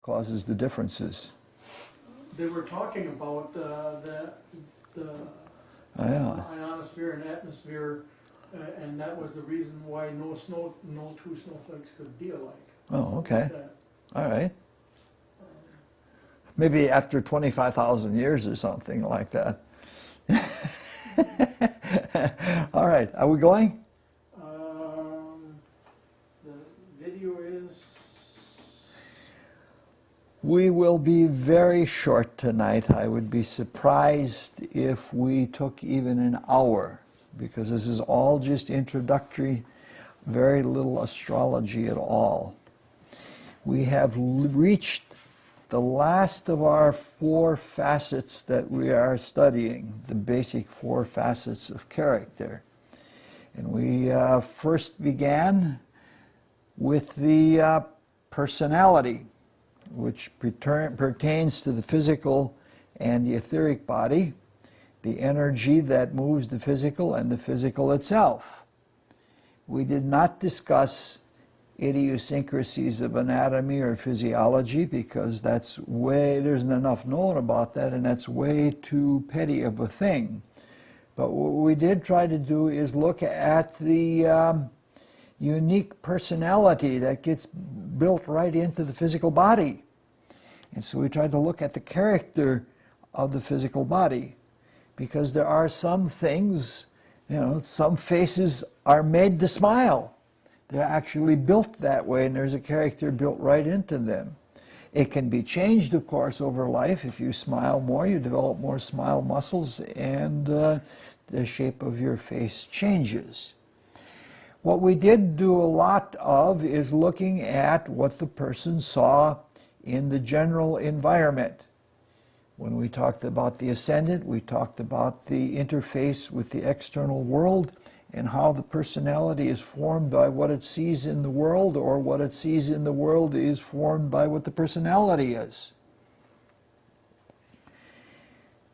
causes the differences. They were talking about the Yeah. ionosphere and atmosphere, and that was the reason why no two snowflakes could be alike. Oh, okay. Like that. All right. Maybe after 25,000 years or something like that. All right, are we going? The video is... We will be very short tonight. I would be surprised if we took even an hour, because this is all just introductory, very little astrology at all. We have reached the last of our 4 facets that we are studying, the basic 4 facets of character. And we first began with the personality, which pertains to the physical and the etheric body, the energy that moves the physical and the physical itself. We did not discuss idiosyncrasies of anatomy or physiology, because there isn't enough known about that, and that's way too petty of a thing. But what we did try to do is look at the unique personality that gets built right into the physical body. And so we tried to look at the character of the physical body, because there are some things, some faces are made to smile. They're actually built that way, and there's a character built right into them. It can be changed, of course, over life. If you smile more, you develop more smile muscles, and the shape of your face changes. What we did do a lot of is looking at what the person saw in the general environment. When we talked about the ascendant, we talked about the interface with the external world, and how the personality is formed by what it sees in the world, or what it sees in the world is formed by what the personality is.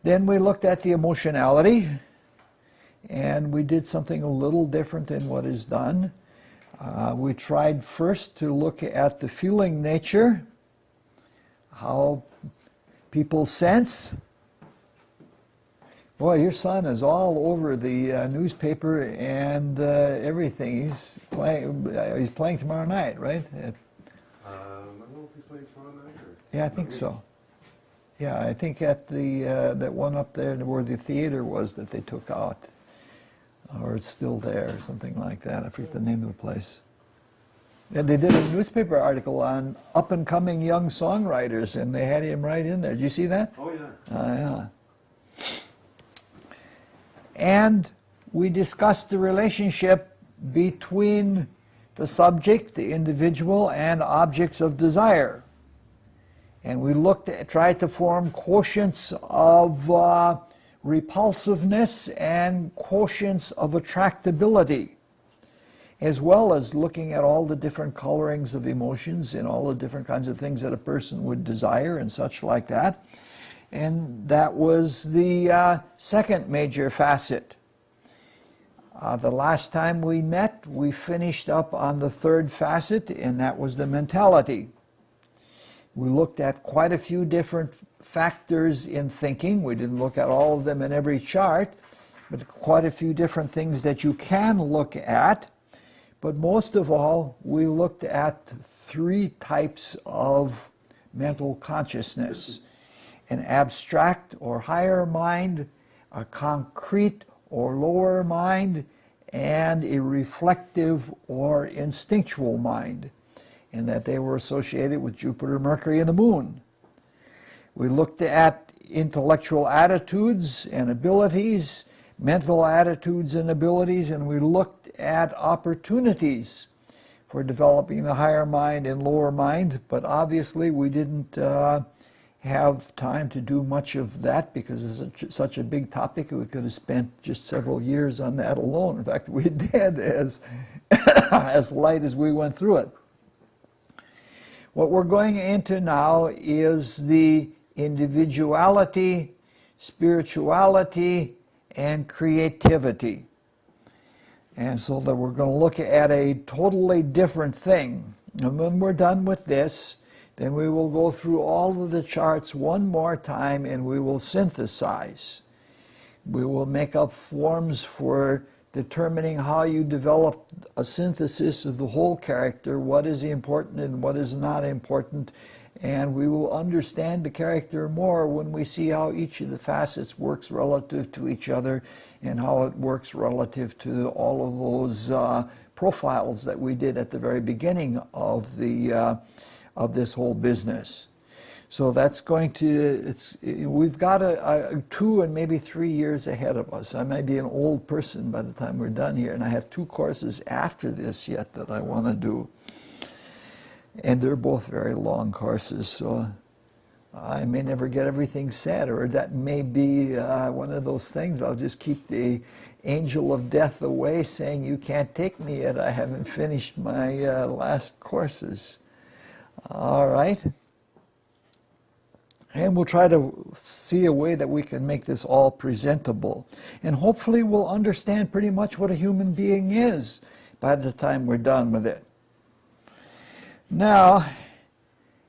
Then we looked at the emotionality, and we did something a little different than what is done. We tried first to look at the feeling nature, how people sense. Boy, your son is all over the newspaper and everything. He's playing tomorrow night, right? I don't know if he's playing tomorrow night. Yeah, I think so. Yeah, I think at the that one up there where the theater was that they took out, or it's still there, or something like that. I forget the name of the place. And they did a newspaper article on up-and-coming young songwriters, and they had him right in there. Did you see that? Oh, yeah. Yeah. And we discussed the relationship between the subject, the individual, and objects of desire. And we tried to form quotients of repulsiveness and quotients of attractability, as well as looking at all the different colorings of emotions and all the different kinds of things that a person would desire and such like that. And that was the second major facet. The last time we met, we finished up on the third facet, and that was the mentality. We looked at quite a few different factors in thinking. We didn't look at all of them in every chart, but quite a few different things that you can look at. But most of all, we looked at 3 types of mental consciousness: an abstract or higher mind, a concrete or lower mind, and a reflective or instinctual mind, and that they were associated with Jupiter, Mercury, and the Moon. We looked at intellectual attitudes and abilities, mental attitudes and abilities, and we looked at opportunities for developing the higher mind and lower mind, but obviously we didn't have time to do much of that because it's such a big topic. We could have spent just several years on that alone. In fact, we did as light as we went through it. What we're going into now is the individuality, spirituality, and creativity. And so that we're going to look at a totally different thing. And when we're done with this, Then we will go through all of the charts one more time and we will synthesize. We will make up forms for determining how you develop a synthesis of the whole character, what is important and what is not important, and we will understand the character more when we see how each of the facets works relative to each other and how it works relative to all of those profiles that we did at the very beginning of this whole business. So that's going to, we've got a 2 and maybe 3 years ahead of us. I may be an old person by the time we're done here, and I have 2 courses after this yet that I want to do. And they're both very long courses, so I may never get everything said, or that may be one of those things. I'll just keep the angel of death away saying, you can't take me yet, I haven't finished my last courses. All right. And we'll try to see a way that we can make this all presentable. And hopefully we'll understand pretty much what a human being is by the time we're done with it. Now,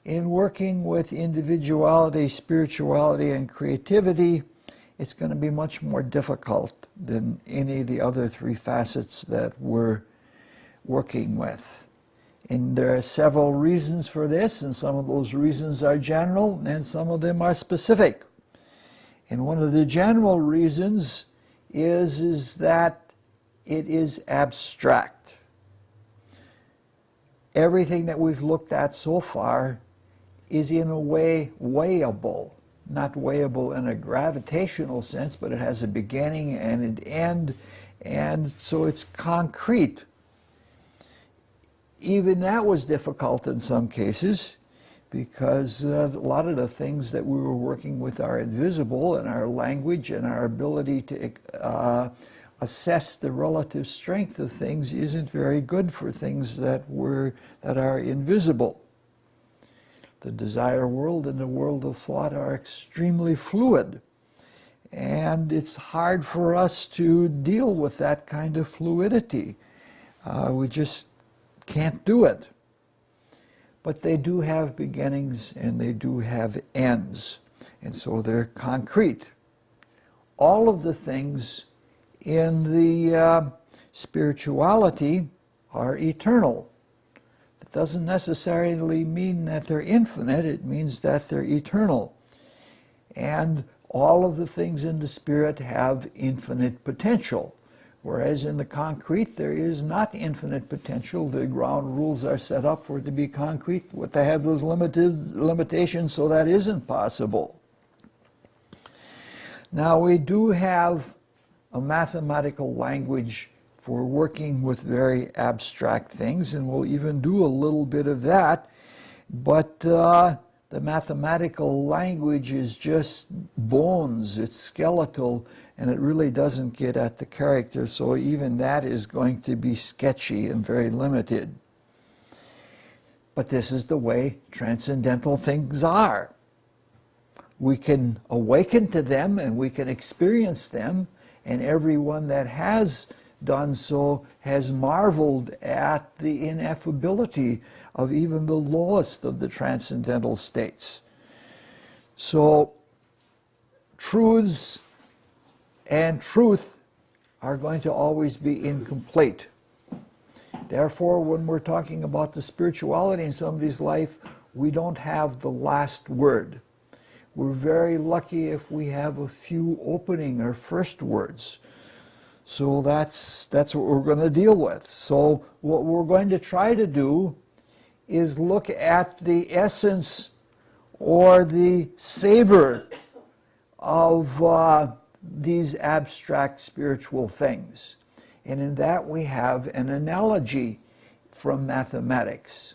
in working with individuality, spirituality, and creativity, it's going to be much more difficult than any of the other 3 facets that we're working with. And there are several reasons for this, and some of those reasons are general, and some of them are specific. And one of the general reasons is that it is abstract. Everything that we've looked at so far is in a way weighable. Not weighable in a gravitational sense, but it has a beginning and an end, and so it's concrete. Even that was difficult in some cases because a lot of the things that we were working with are invisible, and our language and our ability to assess the relative strength of things isn't very good for things that are invisible. The desire world and the world of thought are extremely fluid, and it's hard for us to deal with that kind of fluidity. We just can't do it. But they do have beginnings and they do have ends, and so they're concrete. All of the things in the spirituality are eternal. It doesn't necessarily mean that they're infinite, it means that they're eternal. And all of the things in the spirit have infinite potential. Whereas in the concrete, there is not infinite potential. The ground rules are set up for it to be concrete, but they have those limitations, so that isn't possible. Now, we do have a mathematical language for working with very abstract things, and we'll even do a little bit of that, but the mathematical language is just bones, it's skeletal, and it really doesn't get at the character, so even that is going to be sketchy and very limited. But this is the way transcendental things are. We can awaken to them and we can experience them, and everyone that has done so has marveled at the ineffability of even the lowest of the transcendental states. So truths and truth are going to always be incomplete. Therefore, when we're talking about the spirituality in somebody's life, we don't have the last word. We're very lucky if we have a few opening or first words. So that's what we're going to deal with. So what we're going to try to do is look at the essence or the savor of these abstract spiritual things. And in that we have an analogy from mathematics.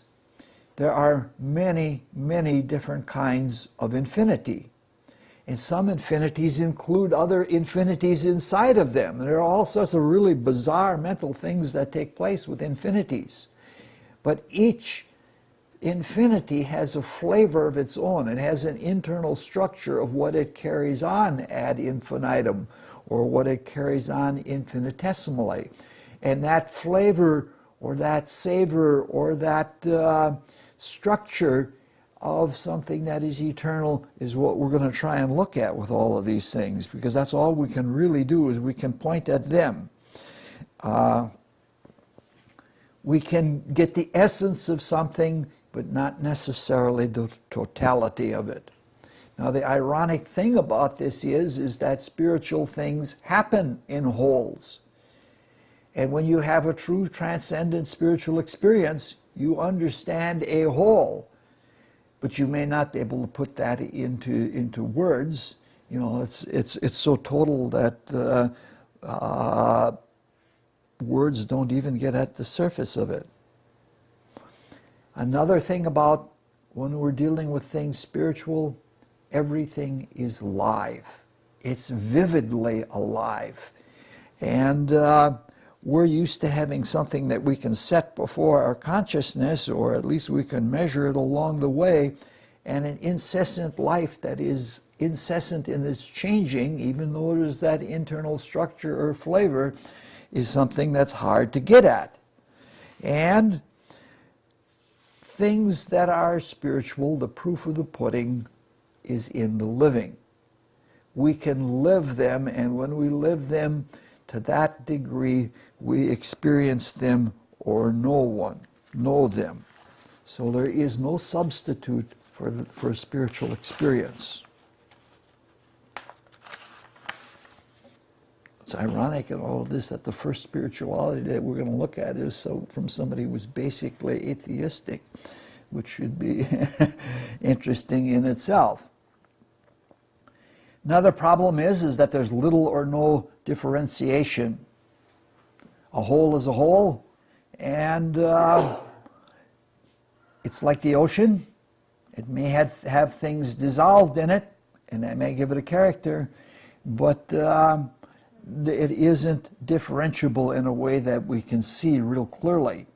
There are many, many different kinds of infinity. And some infinities include other infinities inside of them. There are all sorts of really bizarre mental things that take place with infinities. But each infinity has a flavor of its own. It has an internal structure of what it carries on ad infinitum, or what it carries on infinitesimally. And that flavor or that savor or that structure of something that is eternal is what we're going to try and look at with all of these things, because that's all we can really do, is we can point at them. We can get the essence of something, but not necessarily the totality of it. Now, the ironic thing about this is that spiritual things happen in wholes. And when you have a true transcendent spiritual experience, you understand a whole. But you may not be able to put that into words. You know, it's so total that words don't even get at the surface of it. Another thing about when we're dealing with things spiritual, everything is live. It's vividly alive. And we're used to having something that we can set before our consciousness, or at least we can measure it along the way, and an incessant life that is incessant in its changing, even though there's that internal structure or flavor, is something that's hard to get at. And things that are spiritual, the proof of the pudding is in the living. We can live them, and when we live them to that degree, we experience them or know them. So there is no substitute for spiritual experience. It's ironic in all of this that the first spirituality that we're going to look at is from somebody who was basically atheistic, which should be interesting in itself. Another problem is that there's little or no differentiation. A whole is a whole, and it's like the ocean. It may have things dissolved in it, and that may give it a character, but it isn't differentiable in a way that we can see real clearly.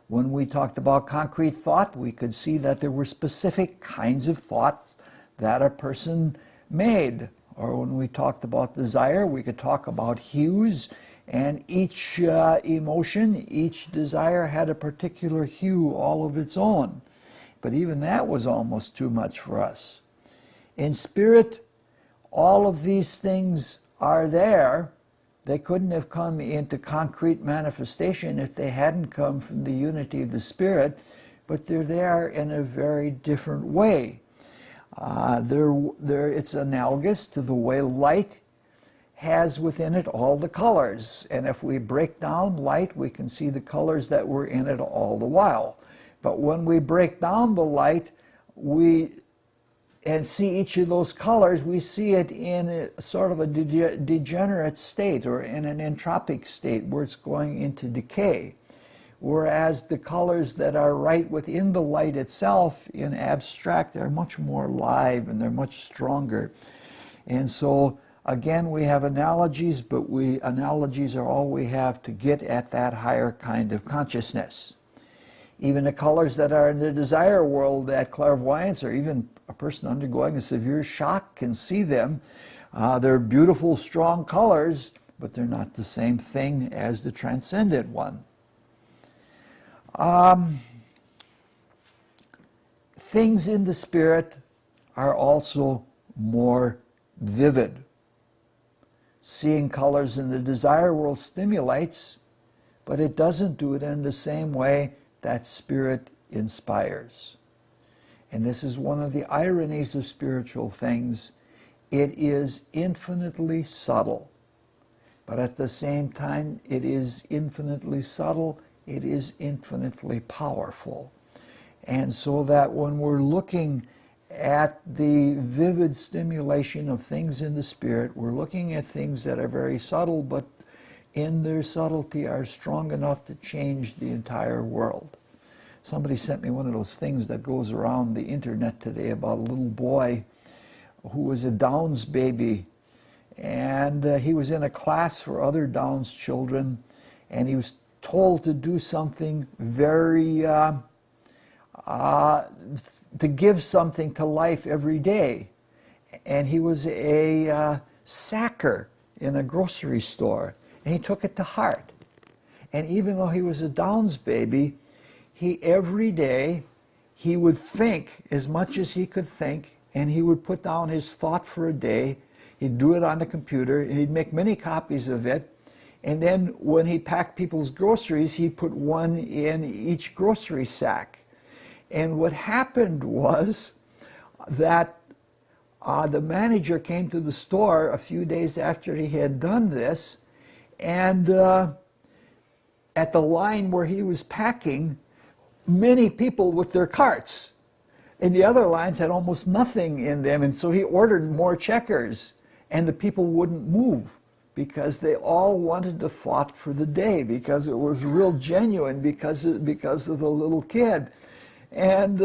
When we talked about concrete thought, we could see that there were specific kinds of thoughts that a person made. Or when we talked about desire, we could talk about hues, and each emotion, each desire had a particular hue all of its own. But even that was almost too much for us. In spirit, all of these things are there. They couldn't have come into concrete manifestation if they hadn't come from the unity of the Spirit, but they're there in a very different way. It's analogous to the way light has within it all the colors. And if we break down light, we can see the colors that were in it all the while. But when we break down the light, and see each of those colors, we see it in a sort of a degenerate state, or in an entropic state where it's going into decay. Whereas the colors that are right within the light itself in abstract are much more live and they're much stronger. And so again, we have analogies, but analogies are all we have to get at that higher kind of consciousness. Even the colors that are in the desire world, that clairvoyance, or even a person undergoing a severe shock can see them. They're beautiful, strong colors, but they're not the same thing as the transcendent one. Things in the spirit are also more vivid. Seeing colors in the desire world stimulates, but it doesn't do it in the same way that spirit inspires. And this is one of the ironies of spiritual things. It is infinitely subtle, but at the same time it is infinitely subtle, it is infinitely powerful. And so that when we're looking at the vivid stimulation of things in the spirit, we're looking at things that are very subtle, but in their subtlety are strong enough to change the entire world. Somebody sent me one of those things that goes around the internet today about a little boy who was a Downs baby, and he was in a class for other Downs children, and he was told to do something very to give something to life every day. And he was a sacker in a grocery store, and he took it to heart. And even though he was a Downs baby, every day he would think as much as he could think, and he would put down his thought for a day. He'd do it on the computer, and he'd make many copies of it. And then when he packed people's groceries, he'd put one in each grocery sack. And what happened was that the manager came to the store a few days after he had done this, and at the line where he was packing, many people with their carts. And the other lines had almost nothing in them, and so he ordered more checkers, and the people wouldn't move because they all wanted the thought for the day, because it was real genuine, because of the little kid. And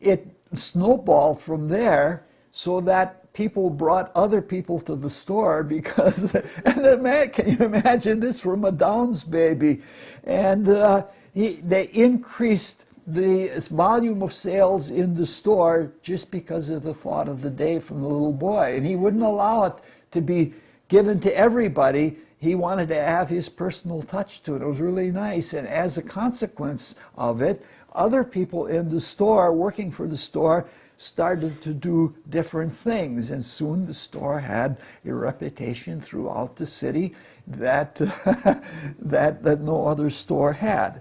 it snowballed from there, so that people brought other people to the store because, and the man, can you imagine this from a Downs baby? And they increased the volume of sales in the store just because of the thought of the day from the little boy. And he wouldn't allow it to be given to everybody. He wanted to have his personal touch to it. It was really nice. And as a consequence of it, other people in the store, working for the store, started to do different things. And soon the store had a reputation throughout the city that, that no other store had.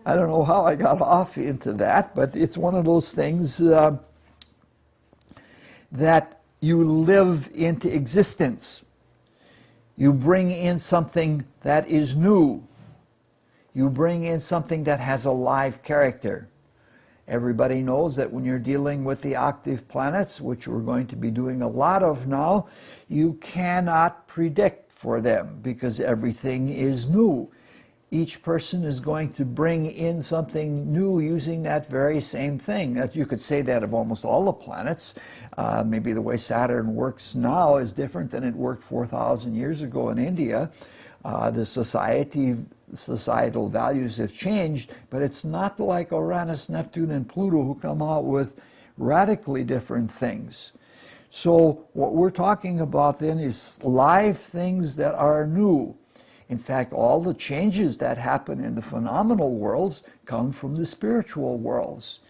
I don't know how I got off into that, but it's one of those things that you live into existence. You bring in something that is new. You bring in something that has a live character. Everybody knows that when you're dealing with the octave planets, which we're going to be doing a lot of now, you cannot predict for them because everything is new. Each person is going to bring in something new using that very same thing. That you could say that of almost all the planets. Maybe the way Saturn works now is different than it worked 4,000 years ago in India. The societal values have changed, but it's not like Uranus, Neptune, and Pluto who come out with radically different things. So what we're talking about then is live things that are new. In fact, all the changes that happen in the phenomenal worlds come from the spiritual worlds.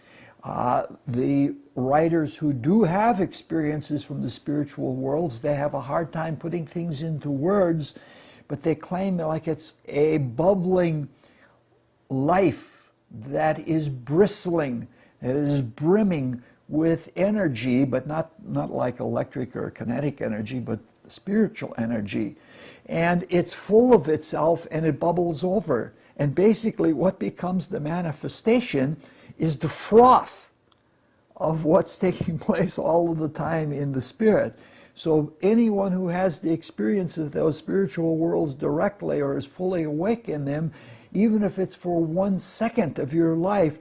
The writers who do have experiences from the spiritual worlds, they have a hard time putting things into words, but they claim like it's a bubbling life that is bristling, that is brimming with energy, but not like electric or kinetic energy, but spiritual energy. And it's full of itself and it bubbles over. And basically what becomes the manifestation is the froth of what's taking place all of the time in the spirit. So anyone who has the experience of those spiritual worlds directly or is fully awake in them, even if it's for 1 second of your life,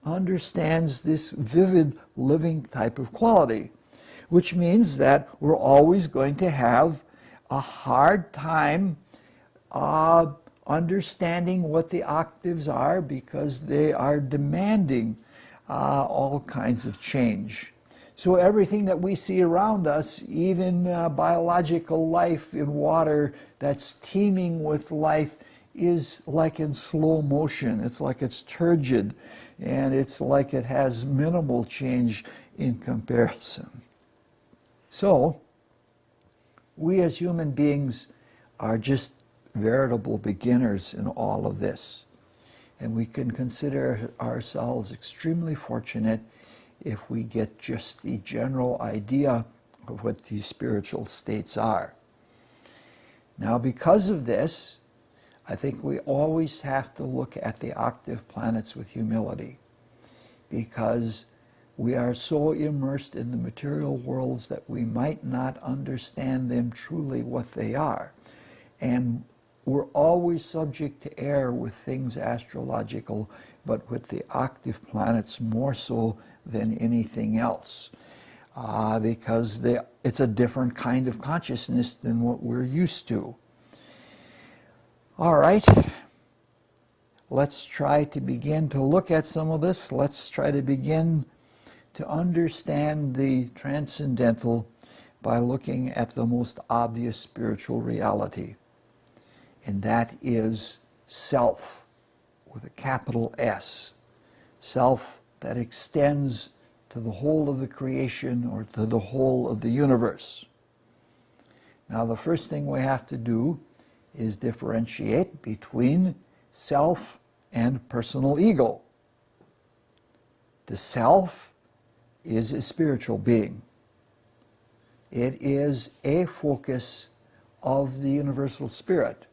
understands this vivid living type of quality, which means that we're always going to have a hard time understanding what the octaves are because they are demanding all kinds of change. So everything that we see around us, even biological life in water that's teeming with life, is like in slow motion. It's like it's turgid, and it's like it has minimal change in comparison. So we as human beings are just veritable beginners in all of this. And we can consider ourselves extremely fortunate if we get just the general idea of what these spiritual states are. Now, because of this, I think we always have to look at the octave planets with humility, because we are so immersed in the material worlds that we might not understand them truly what they are. And we're always subject to error with things astrological, but with the octave planets more so than anything else, because it's a different kind of consciousness than what we're used to. All right, let's try to begin to look at some of this. Let's try to begin to understand the transcendental by looking at the most obvious spiritual reality, and that is self with a capital S, self that extends to the whole of the creation or to the whole of the universe. Now, the first thing we have to do is differentiate between self and personal ego. The self is a spiritual being. It is a focus of the universal spirit,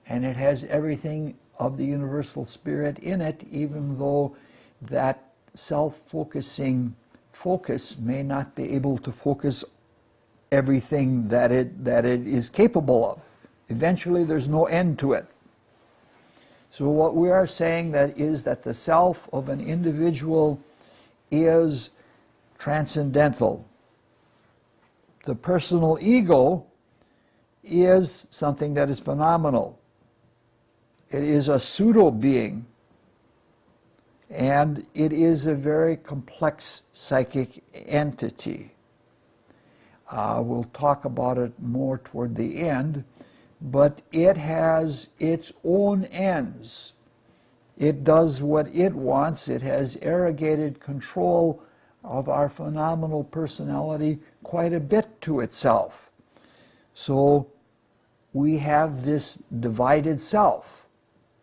and it has everything of the universal spirit in it, even though that self-focusing focus may not be able to focus everything that it is capable of. Eventually there's no end to it. So what we are saying is that the self of an individual is transcendental. The personal ego is something that is phenomenal. It is a pseudo-being, and it is a very complex psychic entity. We'll talk about it more toward the end, but it has its own ends. It does what it wants. It has arrogated control of our phenomenal personality quite a bit to itself. So we have this divided self.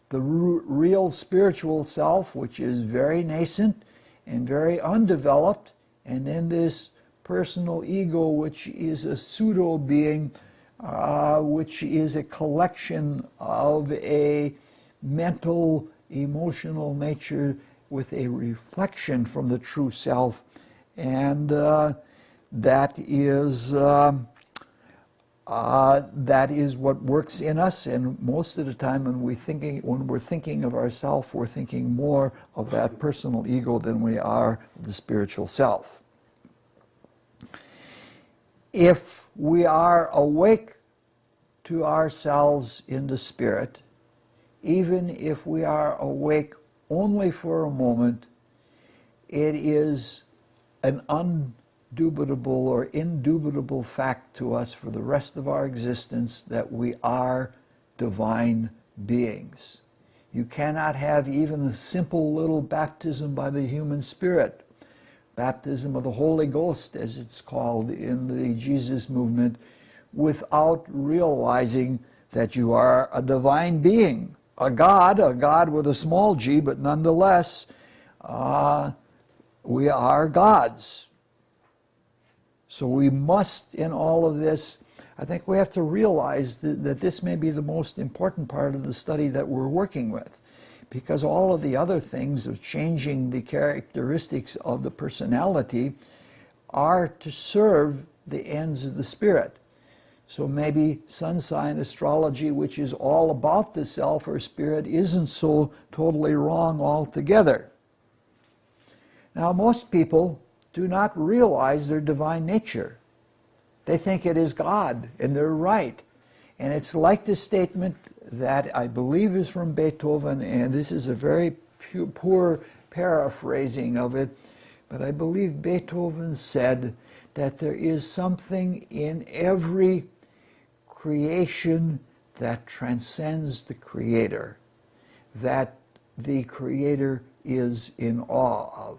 The real spiritual self, which is very nascent and very undeveloped, and then this personal ego, which is a pseudo-being, which is a collection of a mental, emotional nature with a reflection from the true self, and that is what works in us. And most of the time, when we're thinking of ourself, we're thinking more of that personal ego than we are the spiritual self. If we are awake to ourselves in the spirit, even if we are awake only for a moment, it is an undubitable or indubitable fact to us for the rest of our existence that we are divine beings. You cannot have even a simple little baptism by the human spirit, baptism of the Holy Ghost, as it's called in the Jesus movement, without realizing that you are a divine being, a God with a small g, but nonetheless, we are gods. So we must, in all of this, I think we have to realize that this may be the most important part of the study that we're working with, because all of the other things of changing the characteristics of the personality are to serve the ends of the spirit. So maybe sun sign astrology, which is all about the self or spirit, isn't so totally wrong altogether. Now, most people do not realize their divine nature. They think it is God, and they're right. And it's like the statement that I believe is from Beethoven, and this is a very poor paraphrasing of it, but I believe Beethoven said that there is something in every creation that transcends the Creator, that the Creator is in awe of.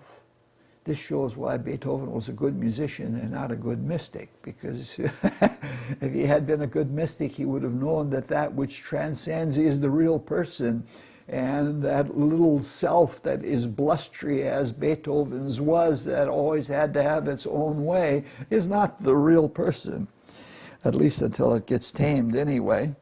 This shows why Beethoven was a good musician and not a good mystic, because if he had been a good mystic, he would have known that that which transcends is the real person, and that little self that is blustery as Beethoven's was, that always had to have its own way, is not the real person, at least until it gets tamed anyway.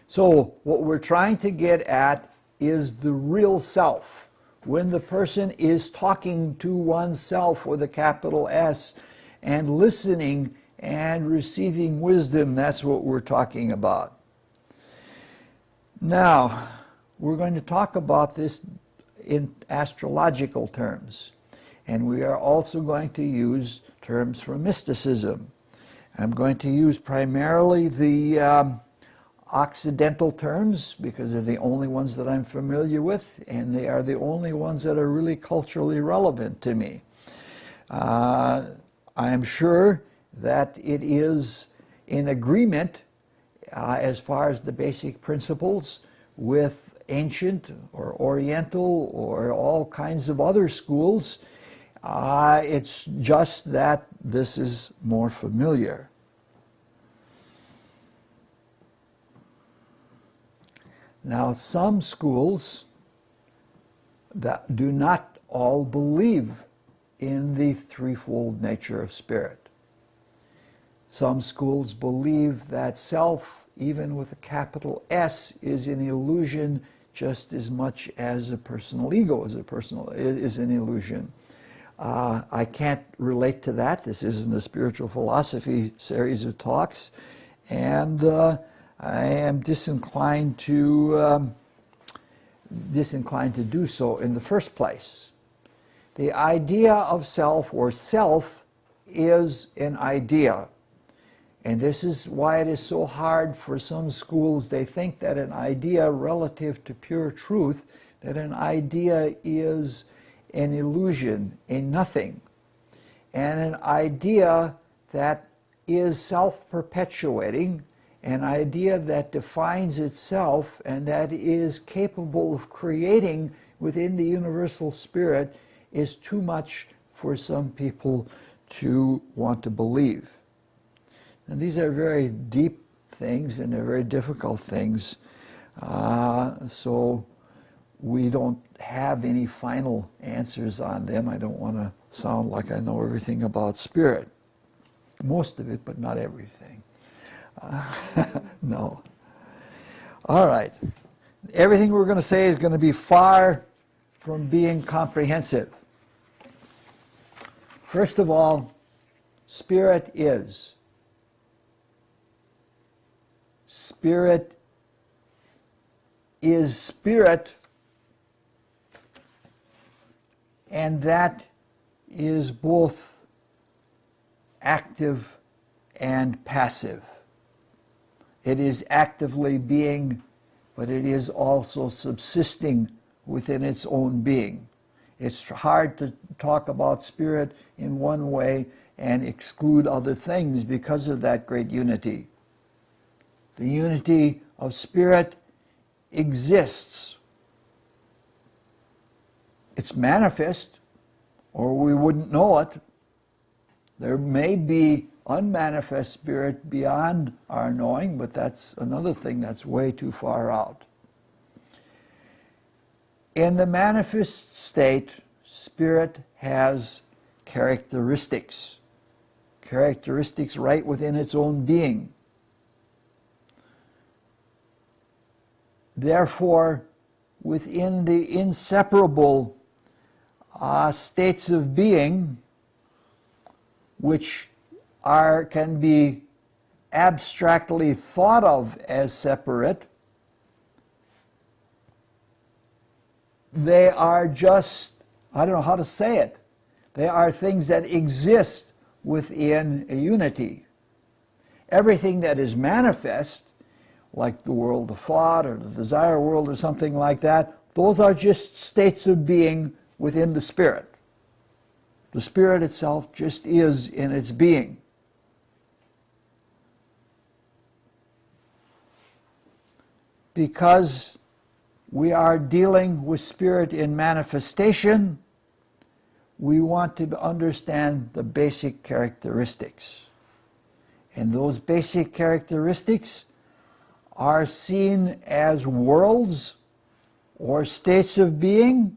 So what we're trying to get at is the real self. When the person is talking to oneself with a capital S and listening and receiving wisdom, that's what we're talking about. Now, we're going to talk about this in astrological terms, and we are also going to use terms from mysticism. I'm going to use primarily the Occidental terms, because they're the only ones that I'm familiar with, and they are the only ones that are really culturally relevant to me. I am sure that it is in agreement as far as the basic principles with ancient or oriental or all kinds of other schools. It's just that this is more familiar. Now, some schools that do not all believe in the threefold nature of spirit. Some schools believe that self, even with a capital S, is an illusion just as much as a personal ego is an illusion. I can't relate to that. This isn't a spiritual philosophy series of talks, and I am disinclined to do so in the first place. The idea of self, or self, is an idea. And this is why it is so hard for some schools. They think that an idea relative to pure truth, that an idea is an illusion, a nothing. And an idea that is self-perpetuating, an idea that defines itself and that is capable of creating within the universal spirit, is too much for some people to want to believe. And these are very deep things, and they're very difficult things. So we don't have any final answers on them. I don't want to sound like I know everything about spirit. Most of it, but not everything. No. All right. Everything we're going to say is going to be far from being comprehensive. First of all, spirit is. Spirit is spirit, and that is both active and passive. It is actively being, but it is also subsisting within its own being. It's hard to talk about spirit in one way and exclude other things because of that great unity. The unity of spirit exists. It's manifest, or we wouldn't know it. There may be unmanifest spirit beyond our knowing, but that's another thing that's way too far out. In the manifest state, spirit has characteristics right within its own being. Therefore, within the inseparable states of being, which can be abstractly thought of as separate, they are just, I don't know how to say it, they are things that exist within a unity. Everything that is manifest, like the world of thought or the desire world or something like that, those are just states of being within the spirit. The spirit itself just is in its being. Because we are dealing with spirit in manifestation, we want to understand the basic characteristics. And those basic characteristics are seen as worlds or states of being,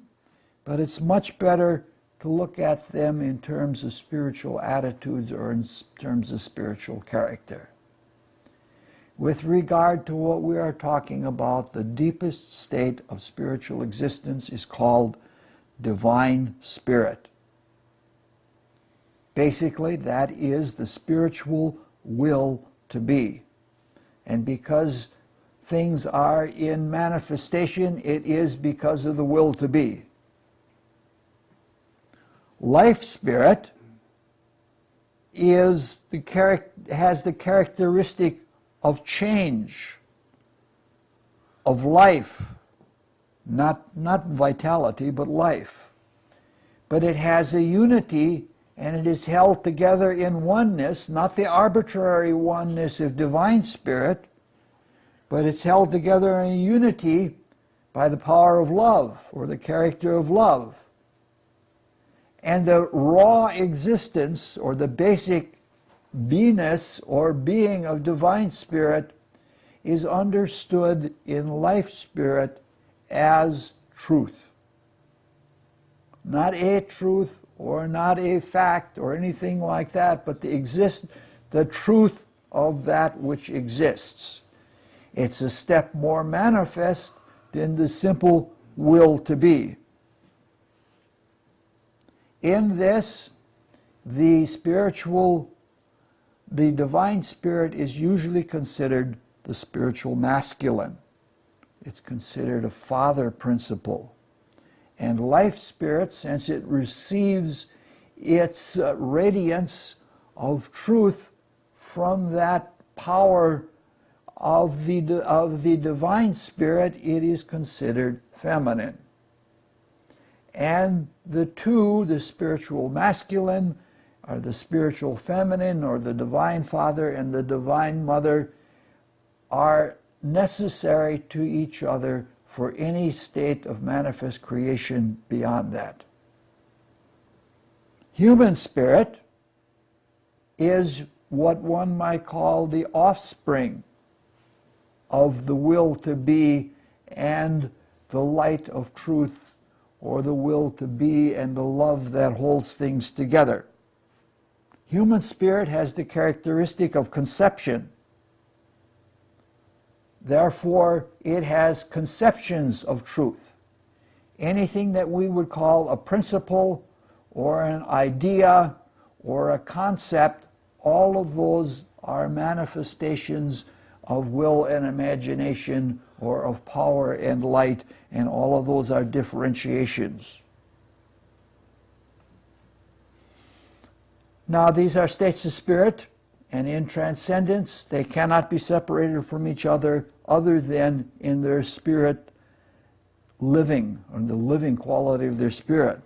but it's much better to look at them in terms of spiritual attitudes or in terms of spiritual character. With regard to what we are talking about, the deepest state of spiritual existence is called divine spirit. Basically, that is the spiritual will to be. And because things are in manifestation, it is because of the will to be. Life spirit has the characteristic of change, of life, not vitality, but life. But it has a unity, and it is held together in oneness, not the arbitrary oneness of divine spirit, but it's held together in unity by the power of love, or the character of love. And the raw existence, or the basic beingness or being of divine spirit, is understood in life spirit as truth. Not a truth or not a fact or anything like that, but the truth of that which exists. It's a step more manifest than the simple will to be. In this, the divine spirit is usually considered the spiritual masculine. It's considered a father principle. And life spirit, since it receives its radiance of truth from that power of the divine spirit, it is considered feminine. And the two, the spiritual masculine, or the spiritual feminine, or the divine father and the divine mother, are necessary to each other for any state of manifest creation beyond that. Human spirit is what one might call the offspring of the will to be and the light of truth, or the will to be and the love that holds things together. Human spirit has the characteristic of conception. Therefore, it has conceptions of truth. Anything that we would call a principle or an idea or a concept, all of those are manifestations of will and imagination, or of power and light, and all of those are differentiations. Now, these are states of spirit, and in transcendence, they cannot be separated from each other than in their spirit living, or the living quality of their spirit.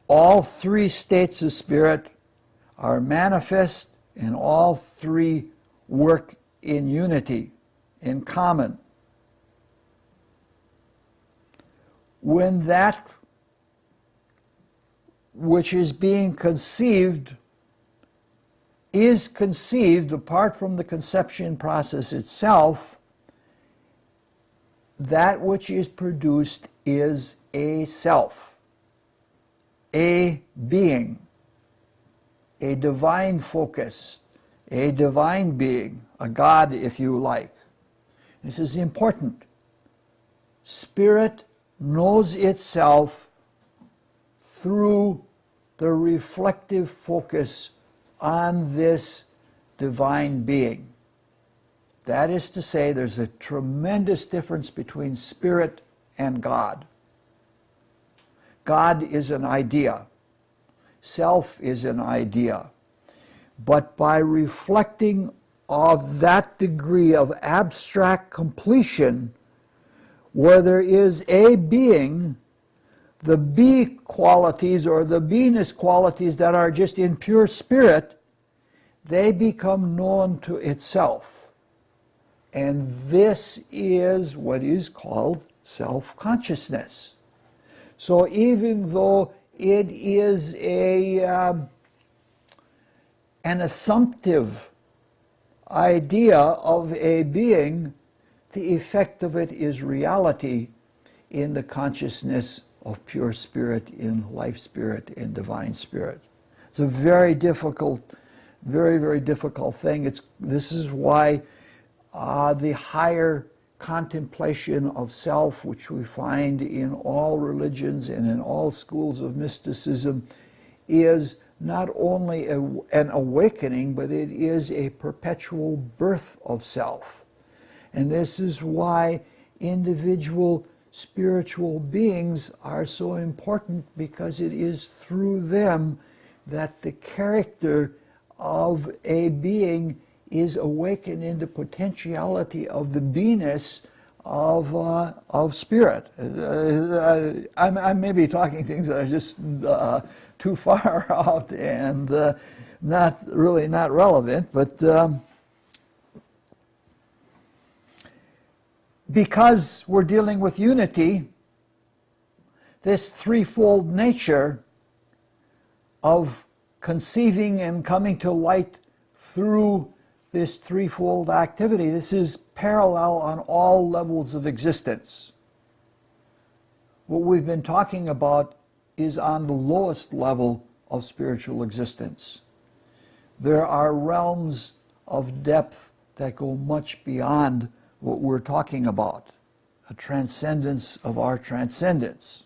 All three states of spirit are manifest, and all three work in unity, in common. When that which is being conceived is conceived apart from the conception process itself, that which is produced is a self, a being, a divine focus, a divine being, a God, if you like. This is important. Spirit knows itself through the reflective focus on this divine being. That is to say, there's a tremendous difference between spirit and God. God is an idea. Self is an idea. But by reflecting of that degree of abstract completion, where there is a being, the be qualities or the beingness qualities that are just in pure spirit, they become known to itself. And this is what is called self-consciousness. So even though it is an assumptive idea of a being, the effect of it is reality in the consciousness of pure spirit, in life spirit, in divine spirit. It's a very difficult, very, very difficult thing. This is why the higher contemplation of self, which we find in all religions and in all schools of mysticism, is not only an awakening, but it is a perpetual birth of self. And this is why individual spiritual beings are so important, because it is through them that the character of a being is awakened into potentiality of the beingness of spirit. I may be talking things that are just too far out and not relevant, but because we're dealing with unity, this threefold nature of conceiving and coming to light through this threefold activity, this is parallel on all levels of existence. What we've been talking about is on the lowest level of spiritual existence. There are realms of depth that go much beyond what we're talking about, a transcendence of our transcendence.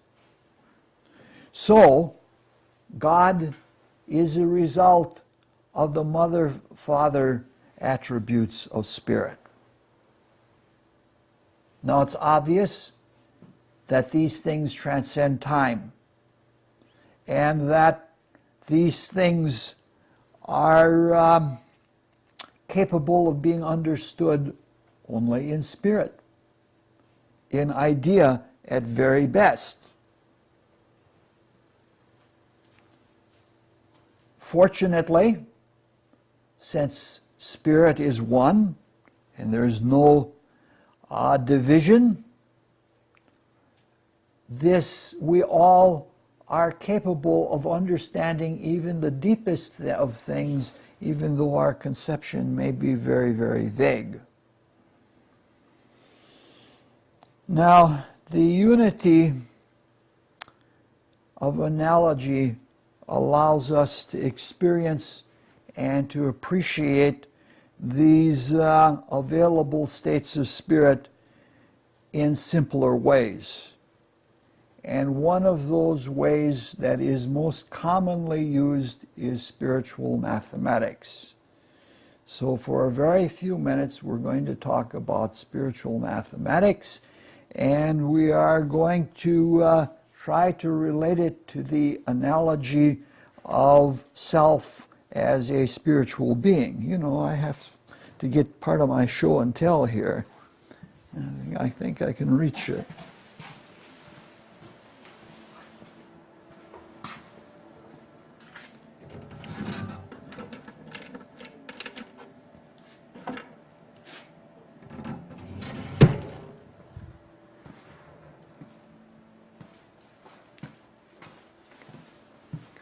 So, God is a result of the mother-father attributes of spirit. Now it's obvious that these things transcend time, and that these things are capable of being understood only in spirit, in idea at very best. Fortunately, since spirit is one and there is no division, this we all are capable of understanding even the deepest of things, even though our conception may be very, very vague. Now, the unity of analogy allows us to experience and to appreciate these available states of spirit in simpler ways. And one of those ways that is most commonly used is spiritual mathematics. So for a very few minutes, we're going to talk about spiritual mathematics, and we are going to try to relate it to the analogy of self as a spiritual being. You know, I have to get part of my show and tell here. I think I can reach it.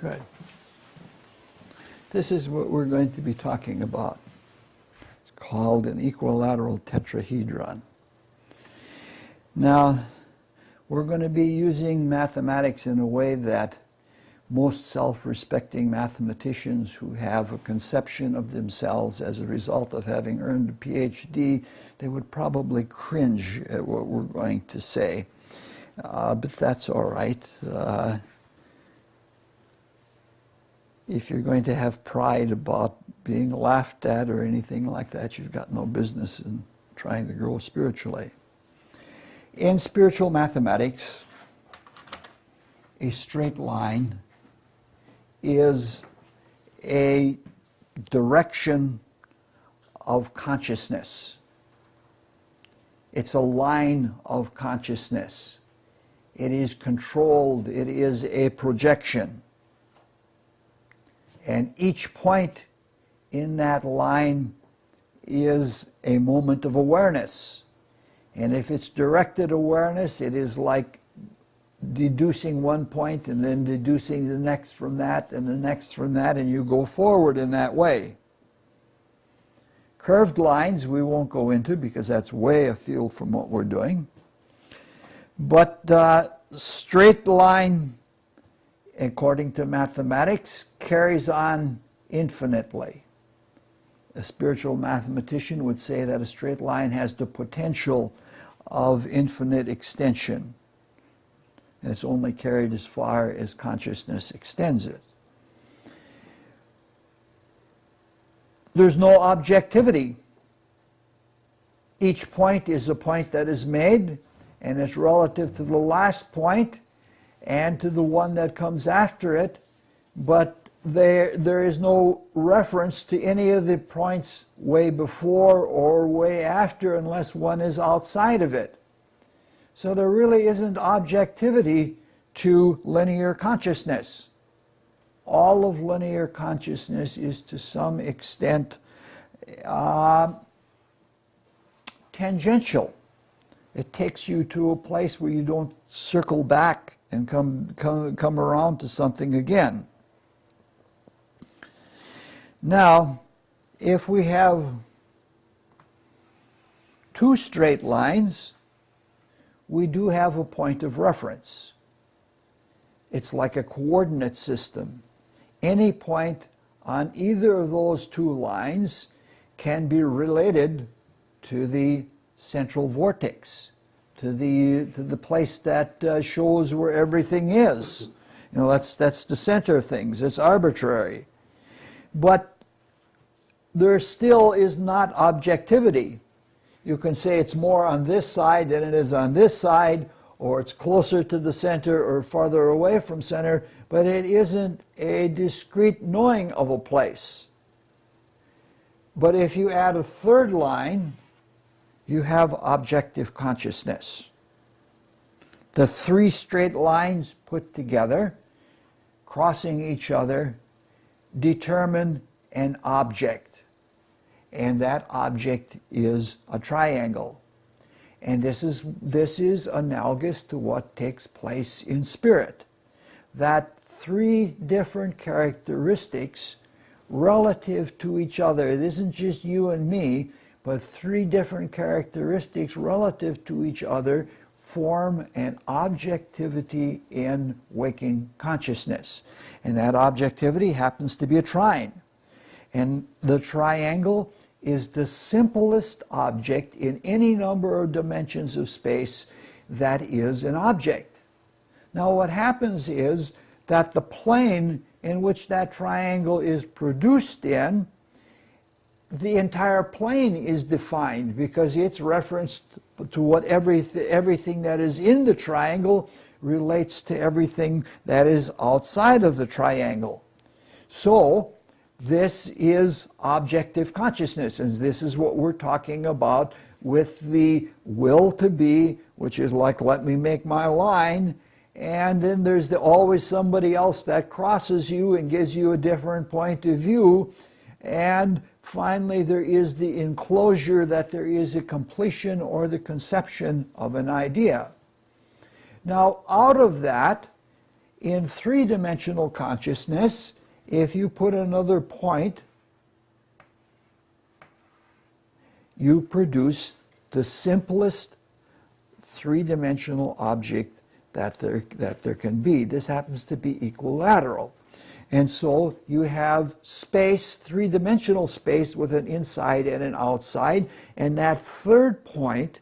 Good. This is what we're going to be talking about. It's called an equilateral tetrahedron. Now, we're going to be using mathematics in a way that most self-respecting mathematicians who have a conception of themselves as a result of having earned a PhD, they would probably cringe at what we're going to say. But that's all right. If you're going to have pride about being laughed at or anything like that, you've got no business in trying to grow spiritually. In spiritual mathematics, a straight line is a direction of consciousness. It's a line of consciousness. It is controlled. It is a projection. And each point in that line is a moment of awareness. And if it's directed awareness, it is like deducing one point and then deducing the next from that and the next from that, and you go forward in that way. Curved lines we won't go into because that's way afield from what we're doing. But straight line, according to mathematics, carries on infinitely. A spiritual mathematician would say that a straight line has the potential of infinite extension. And it's only carried as far as consciousness extends it. There's no objectivity. Each point is a point that is made, and it's relative to the last point and to the one that comes after it, but there is no reference to any of the points way before or way after unless one is outside of it. So there really isn't objectivity to linear consciousness. All of linear consciousness is to some extent tangential. It takes you to a place where you don't circle back and come around to something again. Now, if we have two straight lines, we do have a point of reference. It's like a coordinate system. Any point on either of those two lines can be related to the central vortex, to the place that shows where everything is. You know, that's the center of things. It's arbitrary. But there still is not objectivity. You can say it's more on this side than it is on this side, or it's closer to the center or farther away from center, but it isn't a discrete knowing of a place. But if you add a third line, you have objective consciousness. The three straight lines put together, crossing each other, determine an object. And that object is a triangle. And this is analogous to what takes place in spirit. That three different characteristics relative to each other, it isn't just you and me, but three different characteristics relative to each other form an objectivity in waking consciousness. And that objectivity happens to be a trine. And the triangle is the simplest object in any number of dimensions of space that is an object. Now what happens is that the plane in which that triangle is produced in, the entire plane is defined because it's referenced to what everything that is in the triangle relates to everything that is outside of the triangle. So this is objective consciousness, and this is what we're talking about with the will to be, which is like, let me make my line, and then there's always somebody else that crosses you and gives you a different point of view, and finally there is the enclosure that there is a completion or the conception of an idea. Now, out of that, in three-dimensional consciousness, if you put another point, you produce the simplest three-dimensional object that there can be. This happens to be equilateral. And so you have space, three-dimensional space with an inside and an outside, and that third point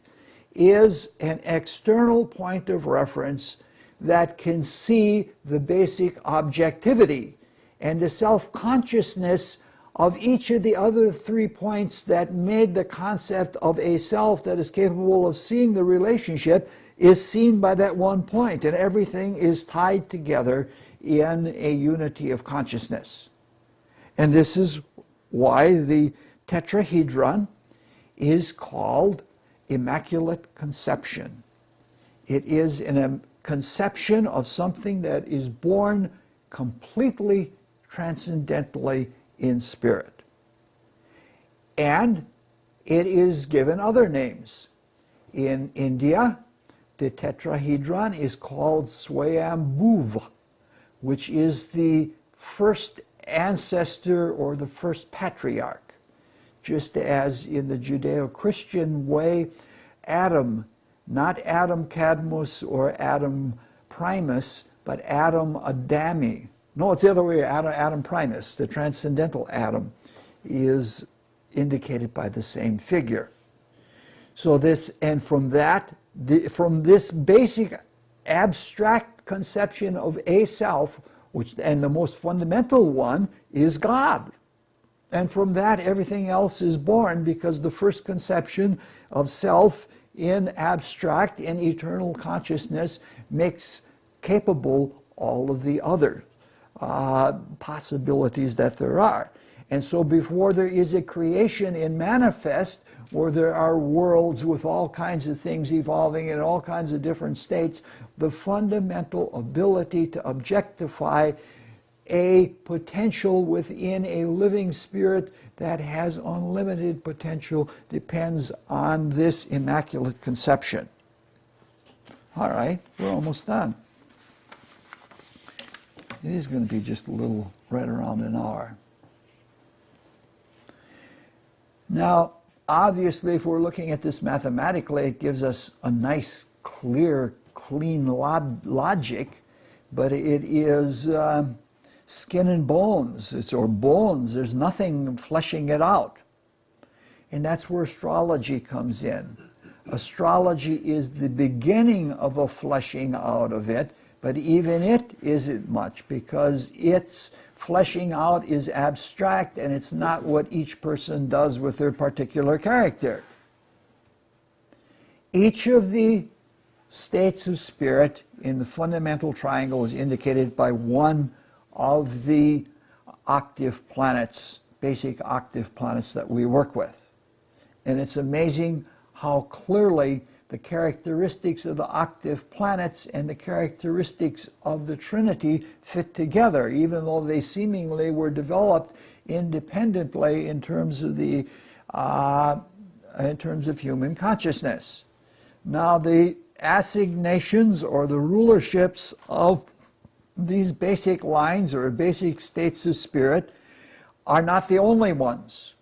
is an external point of reference that can see the basic objectivity and the self-consciousness of each of the other 3 points that made the concept of a self that is capable of seeing the relationship is seen by that one point, and everything is tied together in a unity of consciousness. And this is why the tetrahedron is called Immaculate Conception. It is a conception of something that is born completely transcendently in spirit. And it is given other names. In India, the tetrahedron is called Swayambhuva, which is the first ancestor or the first patriarch. Just as in the Judeo-Christian way, Adam, not Adam Cadmus or Adam Primus, but Adam Adami. No, it's the other way, Adam Primus, the transcendental Adam, is indicated by the same figure. So this, and from that, from this basic abstract conception of a self, which, and the most fundamental one is God. And from that, everything else is born, because the first conception of self in abstract, in eternal consciousness, makes capable all of the other possibilities that there are. And so before there is a creation in manifest, where there are worlds with all kinds of things evolving in all kinds of different states, the fundamental ability to objectify a potential within a living spirit that has unlimited potential depends on this immaculate conception. All right, we're almost done. It is going to be just a little, right around an hour. Now, obviously, if we're looking at this mathematically, it gives us a nice, clear, clean logic, but it is skin and bones, or bones. There's nothing fleshing it out. And that's where astrology comes in. Astrology is the beginning of a fleshing out of it, but even it isn't much, because its fleshing out is abstract, and it's not what each person does with their particular character. Each of the states of spirit in the fundamental triangle is indicated by one of the octave planets, basic octave planets that we work with. And it's amazing how clearly the characteristics of the octave planets and the characteristics of the Trinity fit together, even though they seemingly were developed independently in terms of human consciousness. Now, the assignations or the rulerships of these basic lines or basic states of spirit are not the only ones.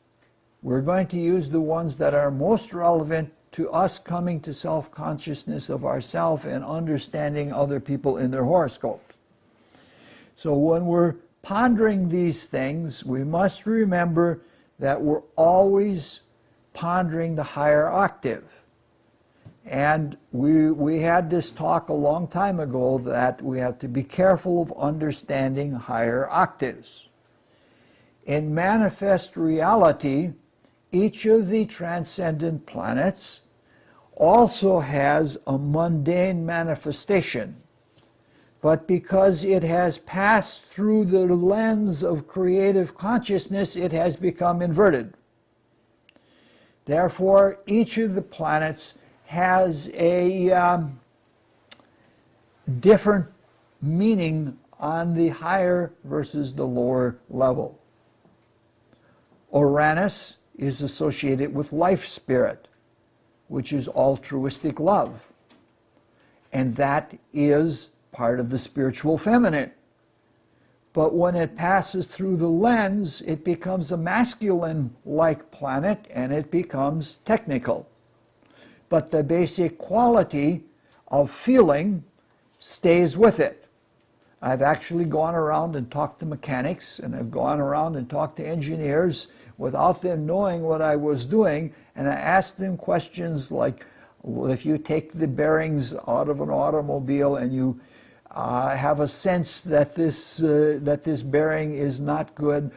We're going to use the ones that are most relevant to us coming to self-consciousness of ourself and understanding other people in their horoscope. So when we're pondering these things, we must remember that we're always pondering the higher octave. And we had this talk a long time ago that we have to be careful of understanding higher octaves. In manifest reality, each of the transcendent planets also has a mundane manifestation, but because it has passed through the lens of creative consciousness, it has become inverted. Therefore, each of the planets has a different meaning on the higher versus the lower level. Uranus is associated with life spirit, which is altruistic love. And that is part of the spiritual feminine. But when it passes through the lens, it becomes a masculine-like planet, and it becomes technical. But the basic quality of feeling stays with it. I've actually gone around and talked to mechanics, and I've gone around and talked to engineers without them knowing what I was doing, and I asked them questions like, well, if you take the bearings out of an automobile and you have a sense that this bearing is not good,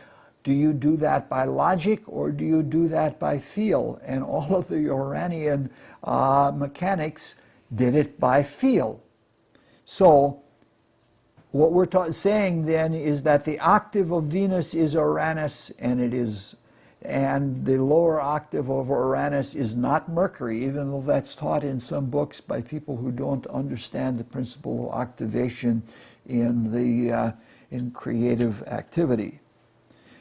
do you do that by logic or do you do that by feel? And all of the Uranian mechanics did it by feel. So what we're saying then is that the octave of Venus is Uranus, and the lower octave of Uranus is not Mercury, even though that's taught in some books by people who don't understand the principle of octavation in creative activity.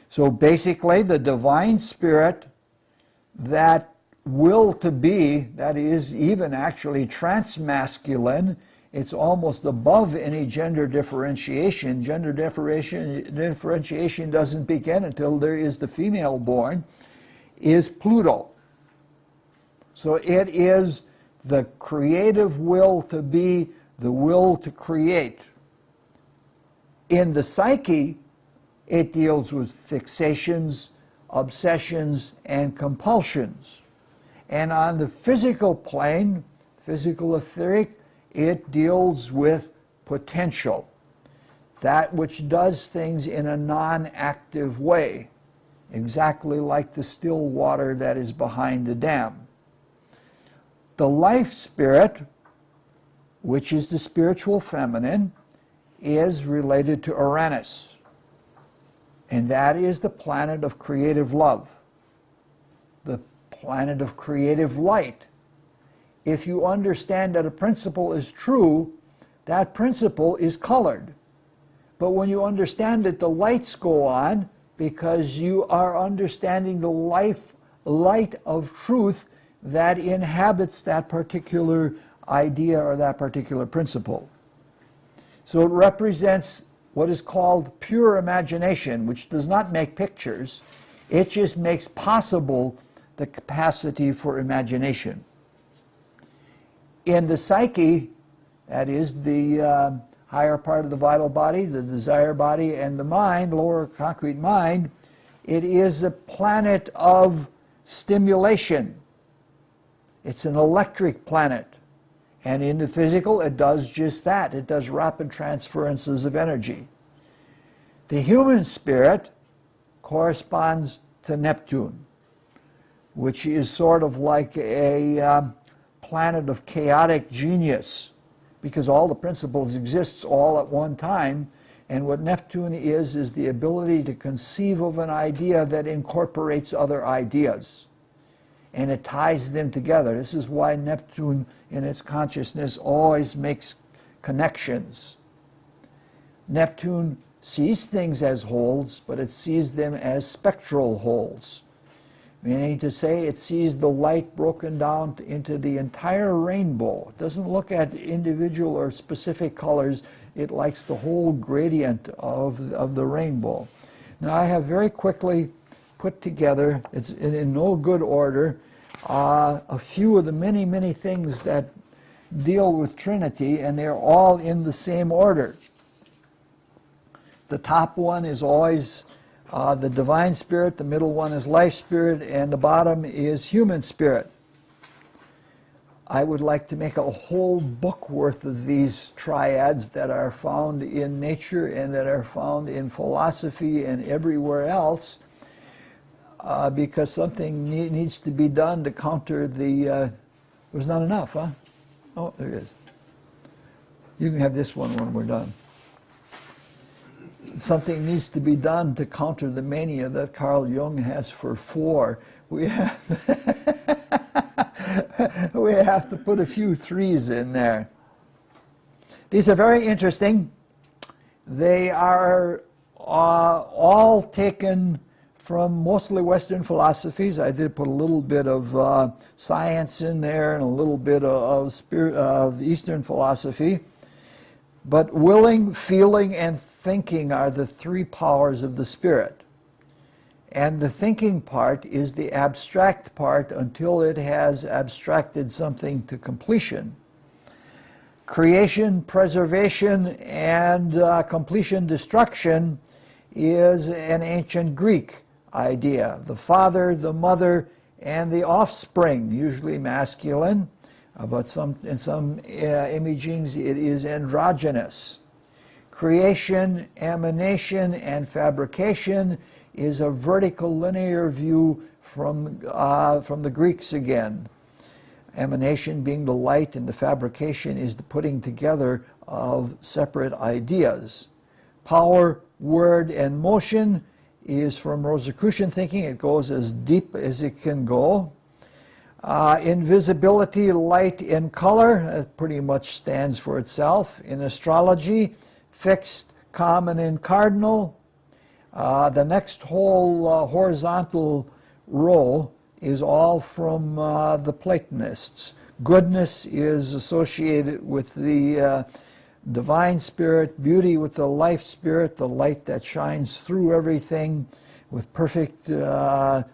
So basically, the divine spirit, that will to be, that is even actually transmasculine, it's almost above any gender differentiation. Gender differentiation doesn't begin until there is the female born, is Pluto. So it is the creative will to be, the will to create. In the psyche, it deals with fixations, obsessions, and compulsions. And on the physical plane, physical etheric, it deals with potential, that which does things in a non-active way, exactly like the still water that is behind the dam. The life spirit, which is the spiritual feminine, is related to Uranus, and that is the planet of creative love, the planet of creative light. If you understand that a principle is true, that principle is colored. But when you understand that the lights go on, because you are understanding the light of truth that inhabits that particular idea or that particular principle. So it represents what is called pure imagination, which does not make pictures. It just makes possible the capacity for imagination. In the psyche, that is the higher part of the vital body, the desire body, and the mind, lower concrete mind, it is a planet of stimulation. It's an electric planet. And in the physical, it does just that. It does rapid transferences of energy. The human spirit corresponds to Neptune, which is sort of like a planet of chaotic genius, because all the principles exist all at one time. And what Neptune is the ability to conceive of an idea that incorporates other ideas. And it ties them together. This is why Neptune, in its consciousness, always makes connections. Neptune sees things as wholes, but it sees them as spectral wholes. Meaning to say, it sees the light broken down into the entire rainbow. It doesn't look at individual or specific colors. It likes the whole gradient of the rainbow. Now, I have very quickly put together, it's in no good order, a few of the many, many things that deal with Trinity, and they're all in the same order. The top one is always the divine spirit, the middle one is life spirit, and the bottom is human spirit. I would like to make a whole book worth of these triads that are found in nature and that are found in philosophy and everywhere else, because something needs to be done to counter the... there's not enough, huh? Oh, there it is. You can have this one when we're done. Something needs to be done to counter the mania that Carl Jung has for four. We have to put a few threes in there. These are very interesting. They are all taken from mostly Western philosophies. I did put a little bit of science in there and a little bit of Eastern philosophy. But willing, feeling, and thinking are the three powers of the spirit. And the thinking part is the abstract part until it has abstracted something to completion. Creation, preservation, and completion, destruction is an ancient Greek idea. The father, the mother, and the offspring, usually masculine. But in some imagings it is androgynous. Creation, emanation, and fabrication is a vertical linear view from the Greeks again. Emanation being the light, and the fabrication is the putting together of separate ideas. Power, word, and motion is from Rosicrucian thinking. It goes as deep as it can go. Invisibility, light, and color pretty much stands for itself. In astrology, fixed, common, and cardinal. The next whole horizontal row is all from the Platonists. Goodness is associated with the divine spirit, beauty with the life spirit, the light that shines through everything with perfect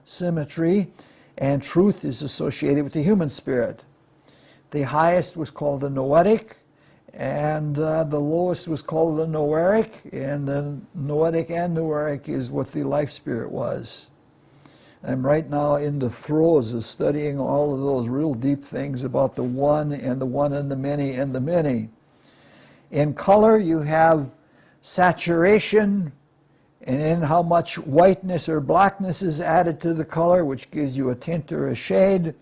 symmetry. And truth is associated with the human spirit. The highest was called the noetic, and the lowest was called the noeric, and the noetic and noeric is what the life spirit was. I'm right now in the throes of studying all of those real deep things about the one and the many and the many. In color, you have saturation, and in how much whiteness or blackness is added to the color, which gives you a tint or a shade.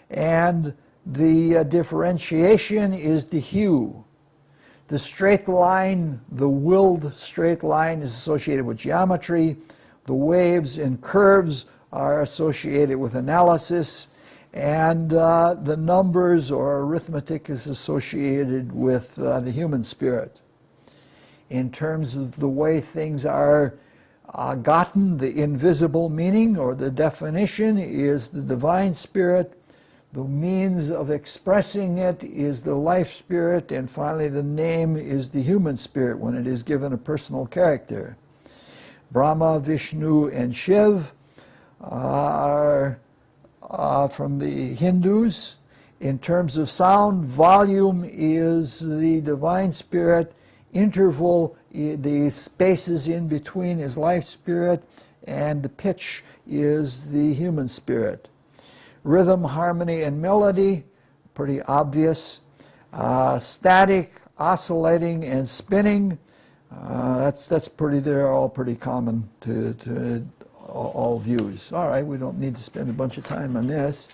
And the differentiation is the hue. The straight line, the willed straight line, is associated with geometry. The waves and curves are associated with analysis. And the numbers or arithmetic is associated with the human spirit. In terms of the way things are gotten, the invisible meaning or the definition is the divine spirit, The means of expressing it is the life spirit, and finally the name is the human spirit when it is given a personal character. Brahma, Vishnu, and Shiv are from the Hindus. In terms of sound, volume is the divine spirit, interval, the spaces in between is life spirit, and the pitch is the human spirit. Rhythm, harmony, and melody, pretty obvious. Static, oscillating, and spinning, that's pretty, they're all pretty common to all views. All right, we don't need to spend a bunch of time on this.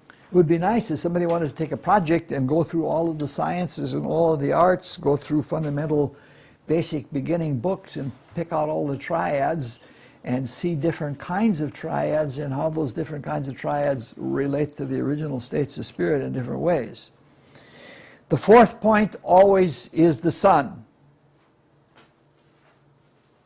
It would be nice if somebody wanted to take a project and go through all of the sciences and all of the arts, go through fundamental, basic beginning books and pick out all the triads and see different kinds of triads and how those different kinds of triads relate to the original states of spirit in different ways. The fourth point always is the sun.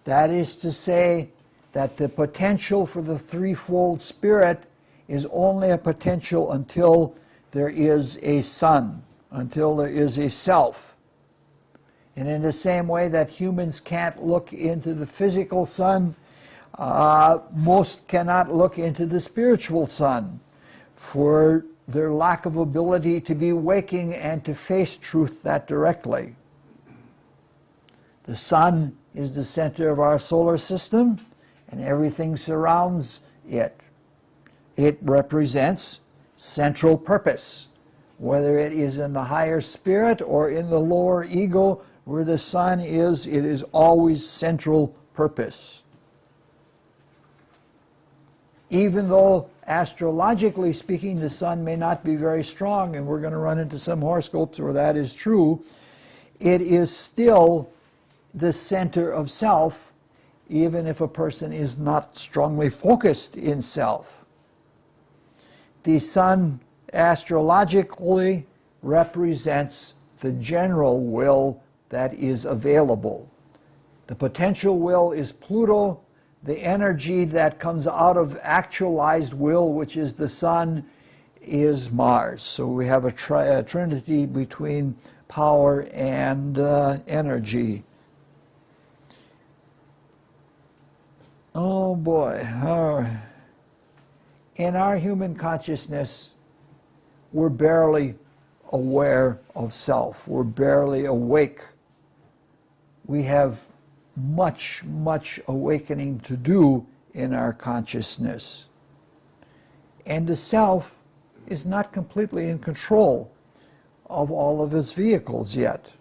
That is to say that the potential for the threefold spirit is only a potential until there is a sun, until there is a self. And in the same way that humans can't look into the physical sun, most cannot look into the spiritual sun for their lack of ability to be waking and to face truth that directly. The sun is the center of our solar system, and everything surrounds it. It represents central purpose, whether it is in the higher spirit or in the lower ego. Where the sun is, it is always central purpose. Even though astrologically speaking the sun may not be very strong, and we're going to run into some horoscopes where that is true, it is still the center of self, even if a person is not strongly focused in self. The sun astrologically represents the general will that is available. The potential will is Pluto. The energy that comes out of actualized will, which is the sun, is Mars. So we have a trinity between power and energy. Oh boy. In our human consciousness, we're barely aware of self. We're barely awake. We have much, much awakening to do in our consciousness. And the self is not completely in control of all of its vehicles yet.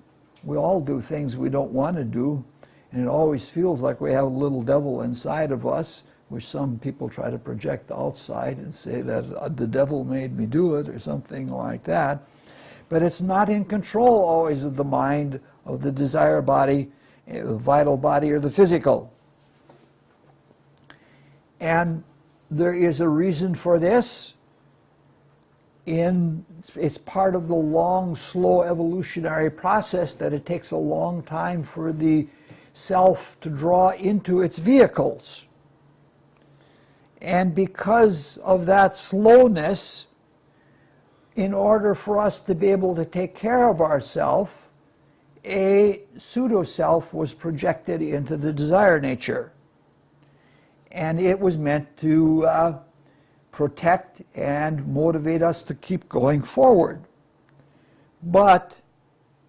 We all do things we don't want to do, and it always feels like we have a little devil inside of us, which some people try to project outside and say that the devil made me do it or something like that. But it's not in control always of the mind, of the desire body, the vital body, or the physical. And there is a reason for this. It's part of the long, slow evolutionary process that it takes a long time for the self to draw into its vehicles. And because of that slowness, in order for us to be able to take care of ourselves, a pseudo-self was projected into the desire nature. And it was meant to protect and motivate us to keep going forward. But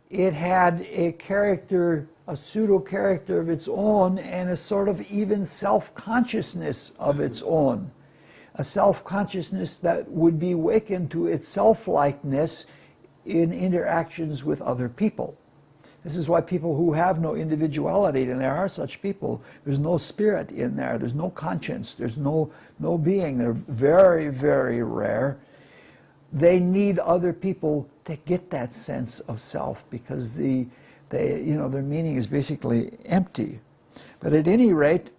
it had a character, a pseudo-character of its own, and a sort of even self-consciousness of its own. A self-consciousness that would be wakened to its self-likeness in interactions with other people. This is why people who have no individuality, and there are such people, there's no spirit in there, there's no conscience, there's no being. They're very, very rare. They need other people to get that sense of self, because their meaning is basically empty. But at any rate,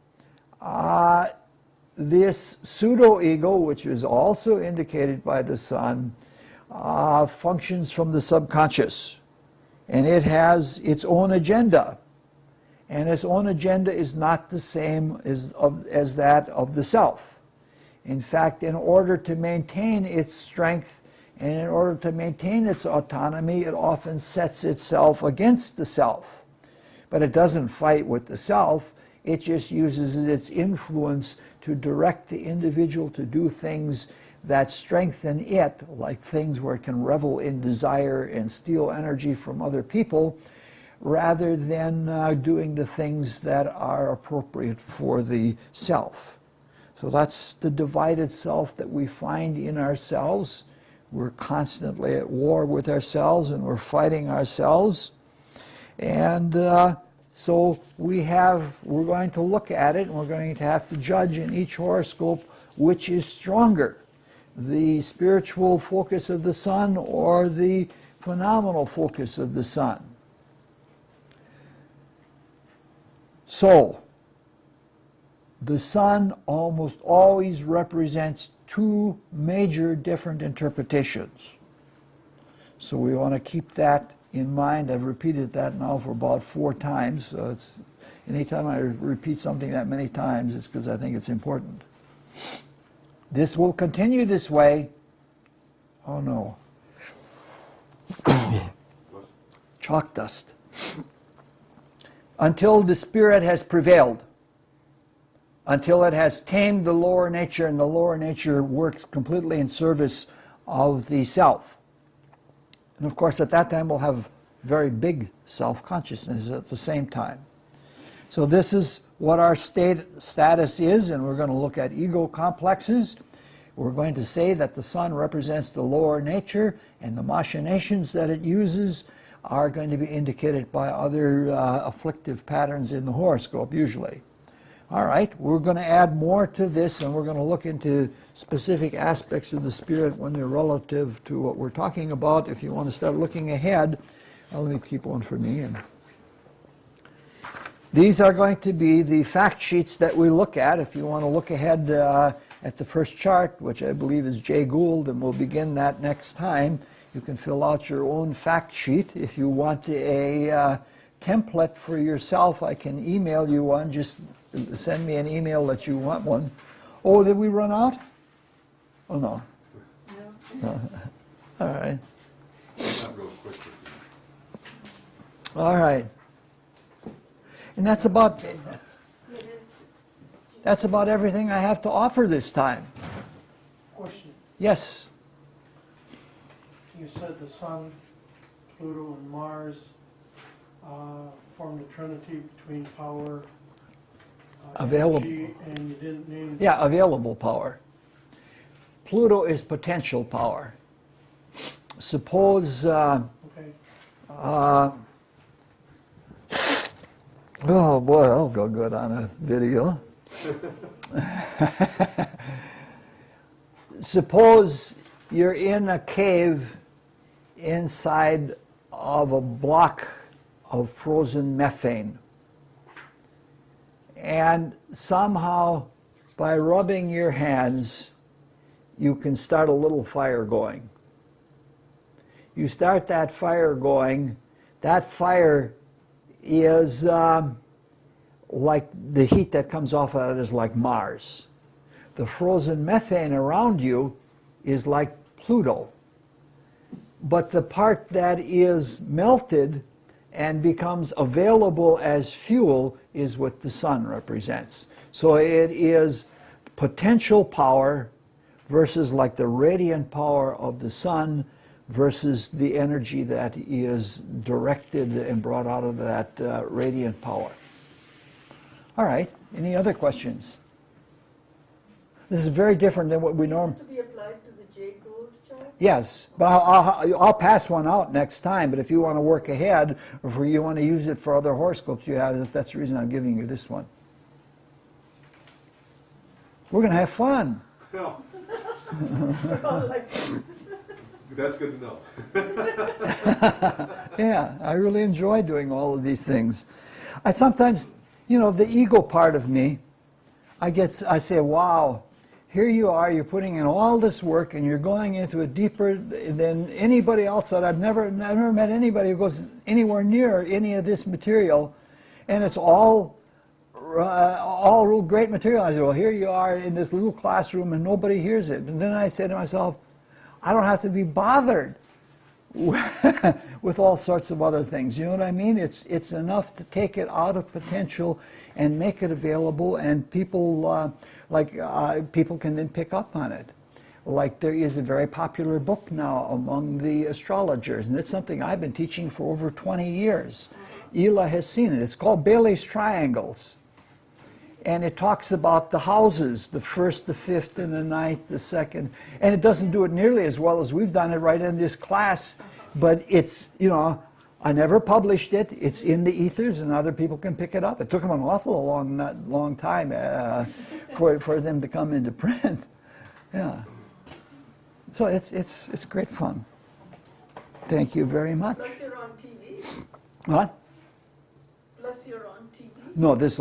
this pseudo-ego, which is also indicated by the sun, functions from the subconscious. And it has its own agenda. And its own agenda is not the same as that of the self. In fact, in order to maintain its strength and in order to maintain its autonomy, it often sets itself against the self. But it doesn't fight with the self, it just uses its influence to direct the individual to do things that strengthen it, like things where it can revel in desire and steal energy from other people, rather than doing the things that are appropriate for the self. So that's the divided self that we find in ourselves. We're constantly at war with ourselves and we're fighting ourselves. And so we're going to look at it and we're going to have to judge in each horoscope which is stronger, the spiritual focus of the sun or the phenomenal focus of the sun. So, the sun almost always represents two major different interpretations. So we want to keep that in mind. I've repeated that now for about 4 times. So it's anytime I repeat something that many times, it's because I think it's important. This will continue this way. Oh no. Chalk dust. Until the spirit has prevailed. Until it has tamed the lower nature and the lower nature works completely in service of the self. And of course at that time we'll have very big self-consciousness at the same time. So this is what our status is, and we're going to look at ego complexes. We're going to say that the sun represents the lower nature and the machinations that it uses are going to be indicated by other afflictive patterns in the horoscope usually. All right, we're going to add more to this, and we're going to look into specific aspects of the spirit when they're relative to what we're talking about. If you want to start looking ahead, let me keep one for me. These are going to be the fact sheets that we look at. If you want to look ahead at the first chart, which I believe is Jay Gould, and we'll begin that next time, you can fill out your own fact sheet. If you want a template for yourself, I can email you one. Just send me an email that you want one. Oh, did we run out? Oh, no. No. All right. Not real quick. All right. And that's about everything I have to offer this time. Question. Yes. You said the sun, Pluto, and Mars form the trinity between power, Available. energy, and you didn't name... Yeah, available power. Pluto is potential power. Suppose... Okay. Oh boy, I'll go good on a video. Suppose you're in a cave inside of a block of frozen methane, and somehow by rubbing your hands you can start a little fire going. You start that fire going, that fire is like the heat that comes off of it is like Mars. The frozen methane around you is like Pluto. But the part that is melted and becomes available as fuel is what the sun represents. So it is potential power versus like the radiant power of the sun versus the energy that is directed and brought out of that radiant power. All right, any other questions? This is very different than what we normally... To be applied to the Jay Gould chart? Yes, but I'll pass one out next time, but if you want to work ahead, or if you want to use it for other horoscopes you have, that's the reason I'm giving you this one. We're going to have fun. Yeah, Oh, like, that's good to know. Yeah, I really enjoy doing all of these things. I sometimes, the ego part of me, I say, wow, here you are, you're putting in all this work and you're going into it deeper than anybody else that I've never met anybody who goes anywhere near any of this material, and it's all all real great material. I said, well, here you are in this little classroom and nobody hears it. And then I said to myself, I don't have to be bothered with all sorts of other things. You know what I mean? It's enough to take it out of potential and make it available, and people people can then pick up on it. Like there is a very popular book now among the astrologers, and it's something I've been teaching for over 20 years. Ela has seen it. It's called Bailey's Triangles. And it talks about the houses, the first, the fifth, and the ninth, the second. And it doesn't do it nearly as well as we've done it right in this class. But it's, you know, I never published it. It's in the ethers and other people can pick it up. It took them an awful long time for them to come into print. Yeah. So it's great fun. Thank you very much. Plus you're on TV. What? Plus you're on TV. No, this